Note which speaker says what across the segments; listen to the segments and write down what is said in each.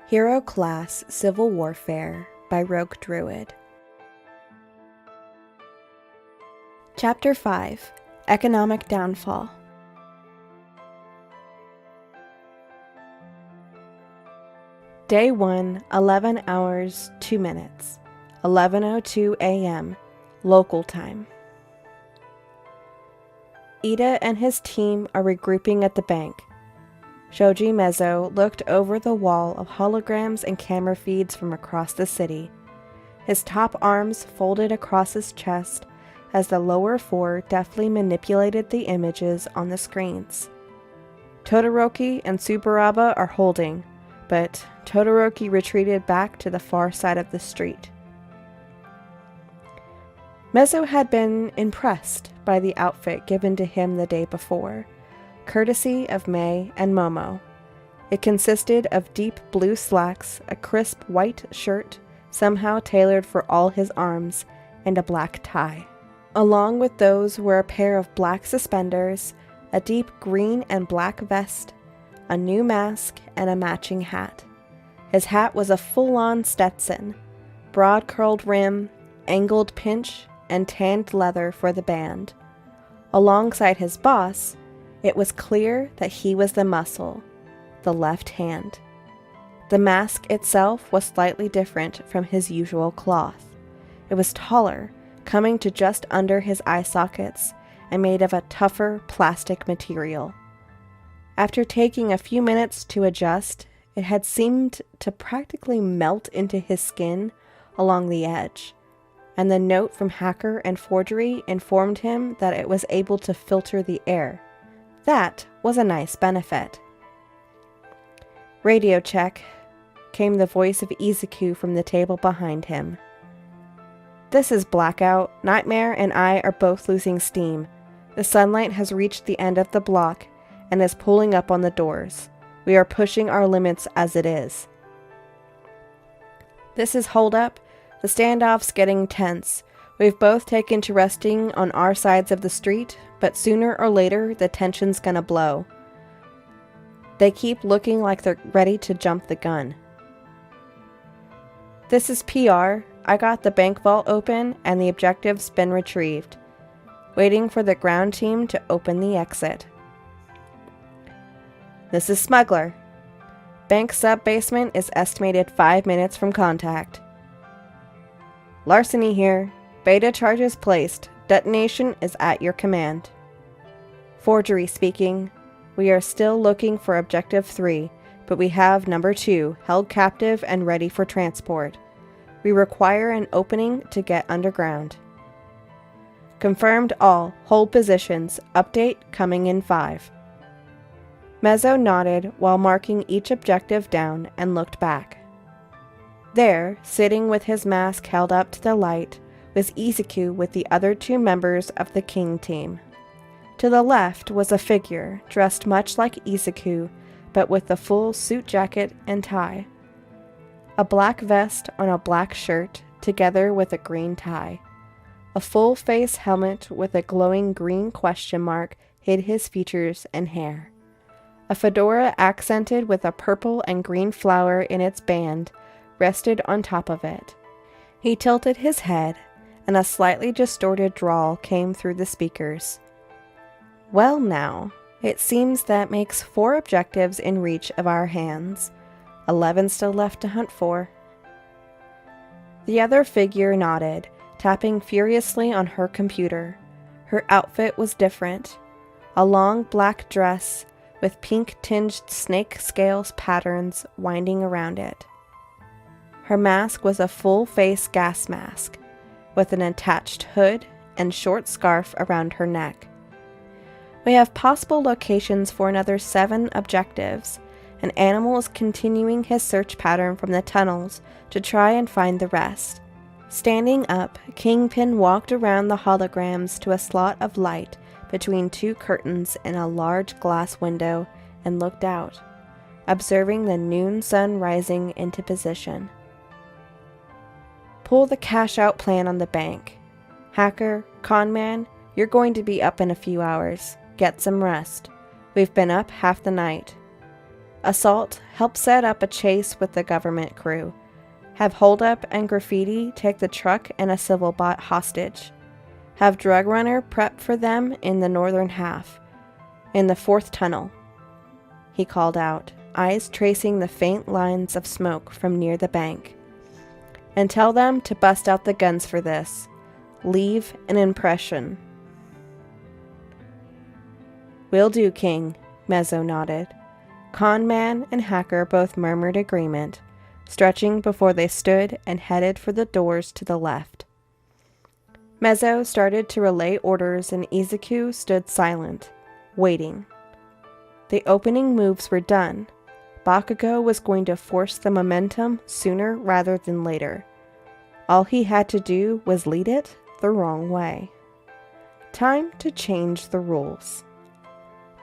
Speaker 1: Hero Class Civil Warfare by Rogue Druid. Chapter 5 Economic Downfall. Day 1, 11 hours, 2 minutes, 11:02 a.m., local time. Ida and his team are regrouping at the bank. Shoji Mezzo looked over the wall of holograms and camera feeds from across the city, his top arms folded across his chest as the lower four deftly manipulated the images on the screens. Todoroki and Tsuburaba are holding, but Todoroki retreated back to the far side of the street. Mezzo had been impressed by the outfit given to him the day before, courtesy of Mei and Momo. It consisted of deep blue slacks, a crisp white shirt, somehow tailored for all his arms, and a black tie. Along with those were a pair of black suspenders, a deep green and black vest, a new mask, and a matching hat. His hat was a full-on Stetson, broad curled rim, angled pinch, and tanned leather for the band. Alongside his boss, it was clear that he was the muscle, the left hand. The mask itself was slightly different from his usual cloth. It was taller, coming to just under his eye sockets, and made of a tougher plastic material. After taking a few minutes to adjust, it had seemed to practically melt into his skin along the edge, and the note from Hacker and Forgery informed him that it was able to filter the air. That was a nice benefit. "Radio check," came the voice of Izuku from the table behind him. "This is Blackout. Nightmare and I are both losing steam. The sunlight has reached the end of the block and is pulling up on the doors. We are pushing our limits as it is." "This is Hold Up. The standoff's getting tense. We've both taken to resting on our sides of the street, but sooner or later the tension's gonna blow. They keep looking like they're ready to jump the gun." "This is PR. I got the bank vault open and the objective's been retrieved. Waiting for the ground team to open the exit." "This is Smuggler. Bank sub-basement is estimated 5 minutes from contact." "Larceny here. Beta charges placed. Detonation is at your command." "Forgery speaking. We are still looking for Objective 3, but we have Number 2 held captive and ready for transport. We require an opening to get underground." "Confirmed all. Hold positions. Update coming in 5. Mezzo nodded while marking each objective down and looked back. There, sitting with his mask held up to the light, was Izuku with the other 2 members of the King team. To the left was a figure dressed much like Izuku, but with a full suit jacket and tie. A black vest on a black shirt, together with a green tie. A full-face helmet with a glowing green question mark hid his features and hair. A fedora accented with a purple and green flower in its band rested on top of it. He tilted his head, and a slightly distorted drawl came through the speakers. "Well now, it seems that makes 4 objectives in reach of our hands. 11 still left to hunt for." The other figure nodded, tapping furiously on her computer. Her outfit was different. A long black dress with pink-tinged snake scales patterns winding around it. Her mask was a full-face gas mask, with an attached hood and short scarf around her neck. "We have possible locations for another 7 objectives, and Animal is continuing his search pattern from the tunnels to try and find the rest." Standing up, Kingpin walked around the holograms to a slot of light between 2 curtains in a large glass window and looked out, observing the noon sun rising into position. "Pull the cash-out plan on the bank. Hacker, Conman, you're going to be up in a few hours. Get some rest. We've been up half the night." Assault help set up a chase with the government crew. Have holdup and graffiti take the truck and a civil bot hostage. Have drug runner prep for them in the northern half, in the fourth tunnel. He called out, eyes tracing the faint lines of smoke from near the bank. And tell them to bust out the guns for this. Leave an impression. Will do, King, Mezzo nodded. Con man and hacker both murmured agreement, stretching before they stood and headed for the doors to the left. Mezzo started to relay orders and Izuku stood silent, waiting. The opening moves were done. Bakugo was going to force the momentum sooner rather than later. All he had to do was lead it the wrong way. Time to change the rules.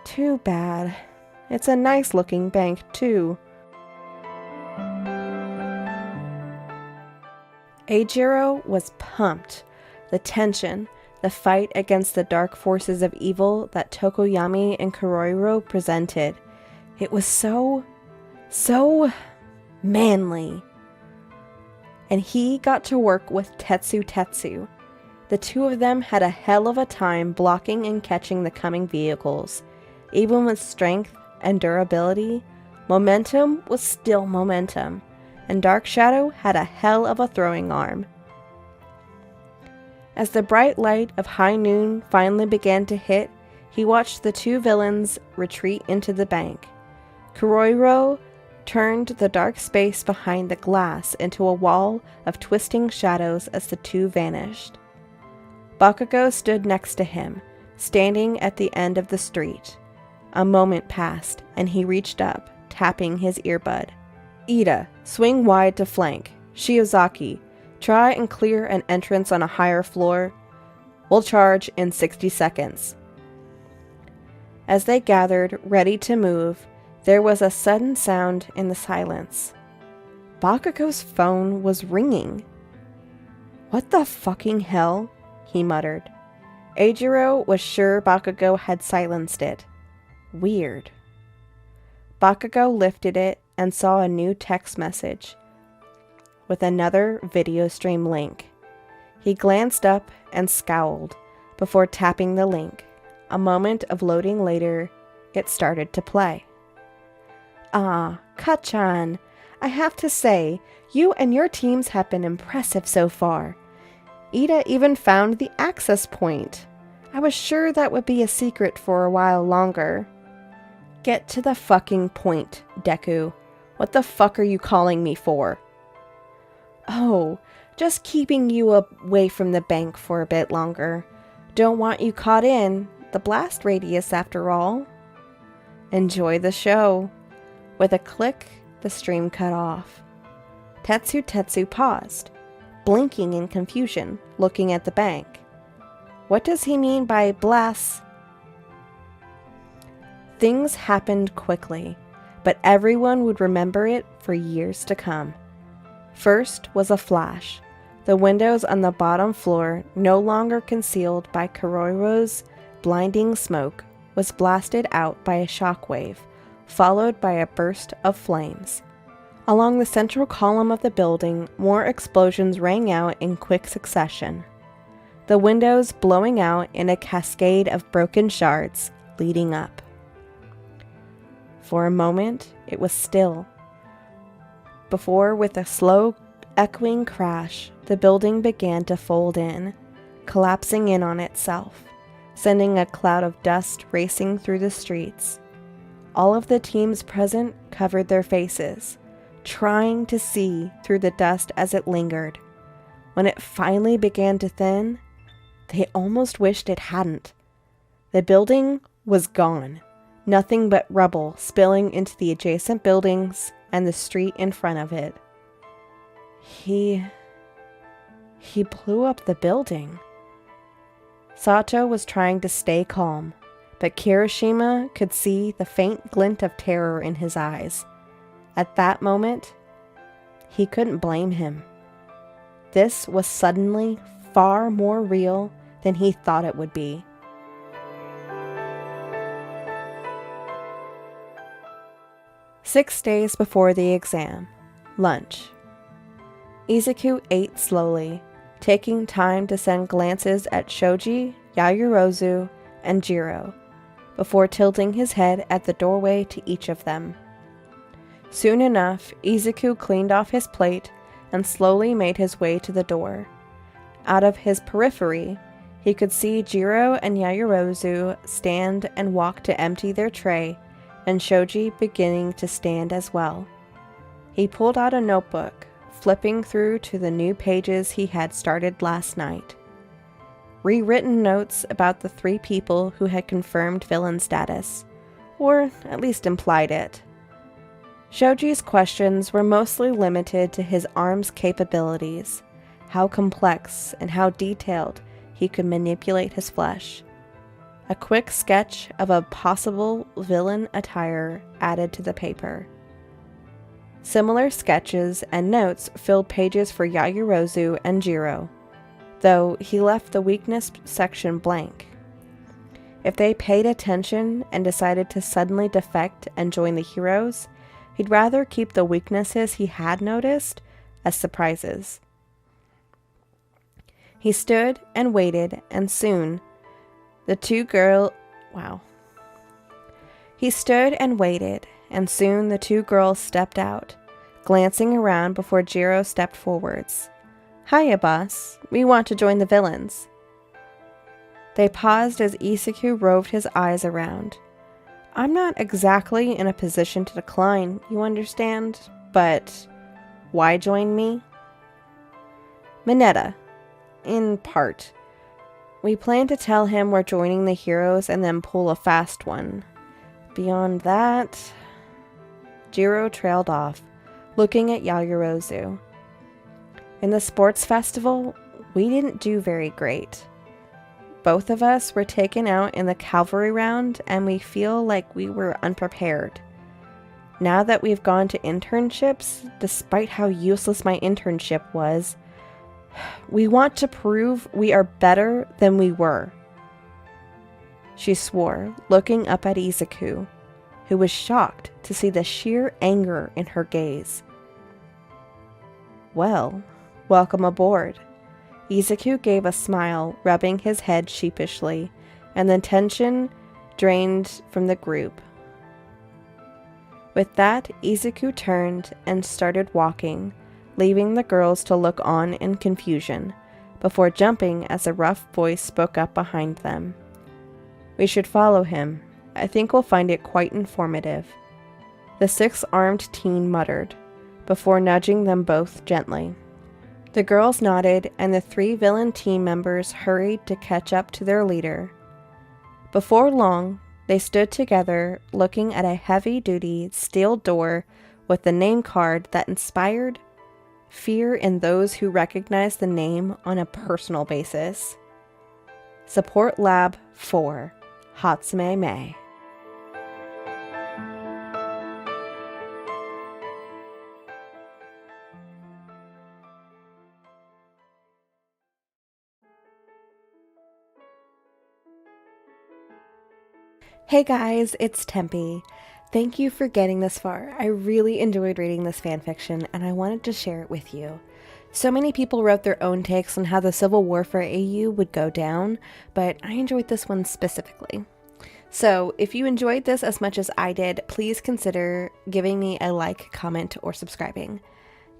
Speaker 1: Too bad. It's a nice looking bank, too. Eijiro was pumped. The tension, the fight against the dark forces of evil that Tokoyami and Kuroiro presented. It was so manly. And he got to work with Tetsu. The two of them had a hell of a time blocking and catching the coming vehicles. Even with strength and durability, momentum was still momentum, and Dark Shadow had a hell of a throwing arm. As the bright light of high noon finally began to hit, he watched the two villains retreat into the bank. Kuroiro turned the dark space behind the glass into a wall of twisting shadows as the two vanished. Bakugo stood next to him, standing at the end of the street. A moment passed, and he reached up, tapping his earbud. Ida, swing wide to flank. Shiozaki, try and clear an entrance on a higher floor. We'll charge in 60 seconds. As they gathered, ready to move, there was a sudden sound in the silence. Bakugo's phone was ringing. What the fucking hell? He muttered. Eijiro was sure Bakugo had silenced it. Weird. Bakugo lifted it and saw a new text message with another video stream link. He glanced up and scowled before tapping the link. A moment of loading later, it started to play. Ah, Kachan, I have to say, you and your teams have been impressive so far. Ida even found the access point. I was sure that would be a secret for a while longer. Get to the fucking point, Deku. What the fuck are you calling me for? Oh, just keeping you away from the bank for a bit longer. Don't want you caught in the blast radius after all. Enjoy the show. With a click, the stream cut off. Tetsu paused, blinking in confusion, looking at the bank. What does he mean by blast? Things happened quickly, but everyone would remember it for years to come. First was a flash. The windows on the bottom floor, no longer concealed by Kuroiro's blinding smoke, was blasted out by a shockwave, followed by a burst of flames. Along the central column of the building, more explosions rang out in quick succession, the windows blowing out in a cascade of broken shards leading up. For a moment, it was still. Before, with a slow, echoing crash, the building began to fold in, collapsing in on itself, sending a cloud of dust racing through the streets. All of the teams present covered their faces, trying to see through the dust as it lingered. When it finally began to thin, they almost wished it hadn't. The building was gone. Nothing but rubble spilling into the adjacent buildings and the street in front of it. He blew up the building. Sato was trying to stay calm, but Kirishima could see the faint glint of terror in his eyes. At that moment, he couldn't blame him. This was suddenly far more real than he thought it would be. 6 days before the exam. Lunch. Izuku ate slowly, taking time to send glances at Shoji, Yaoyorozu, and Jiro, before tilting his head at the doorway to each of them. Soon enough, Izuku cleaned off his plate and slowly made his way to the door. Out of his periphery, he could see Jiro and Yaoyorozu stand and walk to empty their tray, and Shoji beginning to stand as well. He pulled out a notebook, flipping through to the new pages he had started last night. Rewritten notes about the 3 people who had confirmed villain status, or at least implied it. Shoji's questions were mostly limited to his arm's capabilities, how complex and how detailed he could manipulate his flesh. A quick sketch of a possible villain attire added to the paper. Similar sketches and notes filled pages for Yaoyorozu and Jiro, though he left the weakness section blank. If they paid attention and decided to suddenly defect and join the heroes, he'd rather keep the weaknesses he had noticed as surprises. He stood and waited, and soon the two girls stepped out, glancing around before Jiro stepped forwards. "Hiya, boss. We want to join the villains." They paused as Izuku roved his eyes around. "I'm not exactly in a position to decline, you understand, but why join me?" "Mineta. In part. We plan to tell him we're joining the heroes and then pull a fast one. Beyond that..." Jiro trailed off, looking at Yaoyorozu. "In the sports festival, we didn't do very great. Both of us were taken out in the cavalry round, and we feel like we were unprepared. Now that we've gone to internships, despite how useless my internship was, we want to prove we are better than we were." She swore, looking up at Izuku, who was shocked to see the sheer anger in her gaze. "Well, welcome aboard." Izuku gave a smile, rubbing his head sheepishly, and the tension drained from the group. With that, Izuku turned and started walking, leaving the girls to look on in confusion, before jumping as a rough voice spoke up behind them. "We should follow him. I think we'll find it quite informative," the 6-armed teen muttered, before nudging them both gently. The girls nodded, and the 3 villain team members hurried to catch up to their leader. Before long, they stood together, looking at a heavy-duty steel door with the name card that inspired fear in those who recognized the name on a personal basis. Support Lab 4, Hatsume Mei. Hey guys, it's Tempe. Thank you for getting this far. I really enjoyed reading this fanfiction, and I wanted to share it with you. So many people wrote their own takes on how the Civil War for AU would go down, but I enjoyed this one specifically. So if you enjoyed this as much as I did, please consider giving me a like, comment, or subscribing.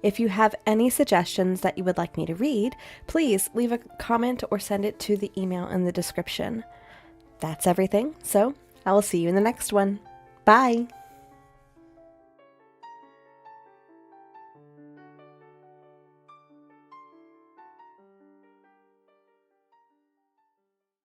Speaker 1: If you have any suggestions that you would like me to read, please leave a comment or send it to the email in the description. That's everything, so I will see you in the next one. Bye!